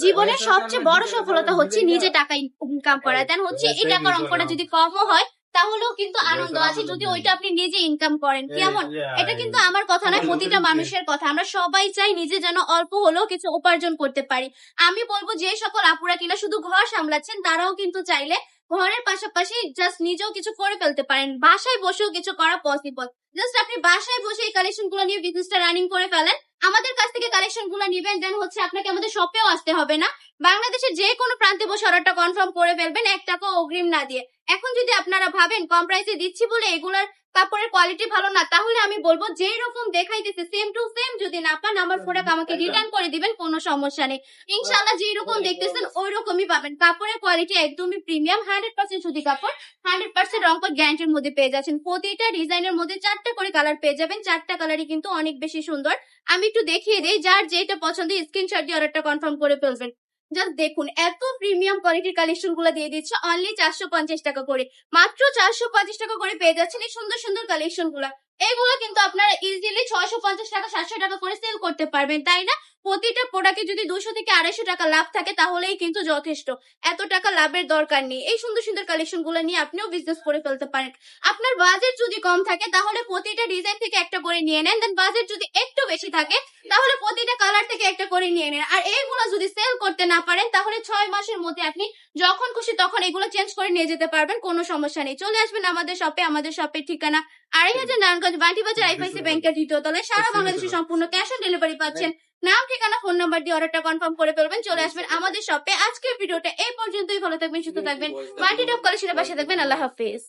জীবনের সবচেয়ে বড় সফলতা হচ্ছে নিজে টাকা ইনকাম করা। দেন হচ্ছে এই টাকার অঙ্কটা যদি কমও হয় তাহলেও কিন্তু আনন্দ আছে যদি ওইটা আপনি নিজে ইনকাম করেন। কেমন? এটা কিন্তু আমার কথা নয়, প্রতিটা মানুষের কথা। আমরা সবাই চাই নিজে যেন অল্প হলেও কিছু উপার্জন করতে পারি। আমি বলবো যে সকল আপুরা কিনা শুধু ঘর সামলাচ্ছেন তারাও কিন্তু চাইলে ঘরের পাশাপাশি জাস্ট নিজেও কিছু করে ফেলতে পারেন। বাসায় বসেও কিছু করা পসিবল। জাস্ট আপনি বাসায় বসে এই কালেকশন গুলো নিয়ে বিজনেসটা রানিং করে ফেলেন। আমাদের কাছ থেকে কালেকশন গুলো নিবেন, দেন হচ্ছে আপনাকে আমাদের শপেও আসতে হবে না। বাংলাদেশের যে কোনো প্রান্তে বসে অর্ডারটা কনফার্ম করে ফেলবেন 1 টাকাও অগ্রিম না দিয়ে। এখন যদি আপনারা ভাবেন কম প্রাইসে দিচ্ছি বলে এগুলার কাপড়ের কোয়ালিটি ভালো না, তাহলে আমি বলবো যেই রকম দেখাইতেছে সেম টু সেম যদি না পান আমার প্রোডাক্ট আমাকে রিটার্ন করে দিবেন, কোনো সমস্যা নেই। ইনশাআল্লাহ যেই রকম দেখতেছেন ওই রকমই পাবেন। কাপড়ের কোয়ালিটি একদমই প্রিমিয়াম, 100% সুতি কাপড়, 100% রংকট গ্যারান্টির মধ্যে পেয়ে যাচ্ছেন। প্রতিটা ডিজাইনের মধ্যে 4টা করে কালার পেয়ে যাবেন। 4টা কালারই কিন্তু অনেক বেশি সুন্দর। আমি একটু দেখিয়ে দিই, যার যেটা পছন্দ স্ক্রিনশট দিয়ে অর্ডারটা কনফার্ম করে ফেলবেন। জাস্ট দেখুন এত প্রিমিয়াম কোয়ালিটির কালেকশন গুলো দিয়ে দিচ্ছে অনলি 450 টাকা করে। মাত্র 450 টাকা করে পেয়ে যাচ্ছেন এই সুন্দর সুন্দর কালেকশন গুলা। এগুলো কিন্তু আপনারা ইজিলি 650 টাকা 700 টাকা করে সেল করতে পারবেন, তাই না? প্রতিটা প্রোডাক্টে যদি 200 থেকে 250 টাকা লাভ থাকে তাহলেই কিন্তু যথেষ্ট। এত টাকা লাভের দরকার নেই। এই সুন্দর সুন্দর কালেকশন গুলো নিয়ে আপনিও বিজনেস করে ফেলতে পারেন। আপনার বাজেট যদি কম থাকে তাহলে প্রতিটা ডিজাইন থেকে একটা করে নিয়ে নেন। দেন বাজেট যদি একটু বেশি থাকে তাহলে প্রতিটা কালার থেকে একটা করে নিয়ে নেন। আর এইগুলো যদি সেল করতে না পারেন তাহলে 6 মাসের মধ্যে আপনি যখন খুশি তখন এগুলো চেঞ্জ করে নিয়ে যেতে পারবেন, কোনো সমস্যা নেই। চলে আসবেন আমাদের শপে। আমাদের শপের ঠিকানা 2500 নারায়ণগঞ্জ বান্টি বাজার আইফআইসি ব্যাংকের 2য় তলায়। সারা বাংলাদেশে সম্পূর্ণ ক্যাশ অন ডেলিভারি পাচ্ছেন। নাম, ঠিকানা, ফোন নাম্বার দিয়ে অর্ডারটা কনফার্ম করে ফেলবেন। চলে আসবেন আমাদের শপে। আজকের ভিডিওটা এই পর্যন্তই। ভালো থাকবেন, সুস্থ থাকবেন, বান্টি টপ কালেকশনের পাশে থাকবেন। আল্লাহ হাফেজ।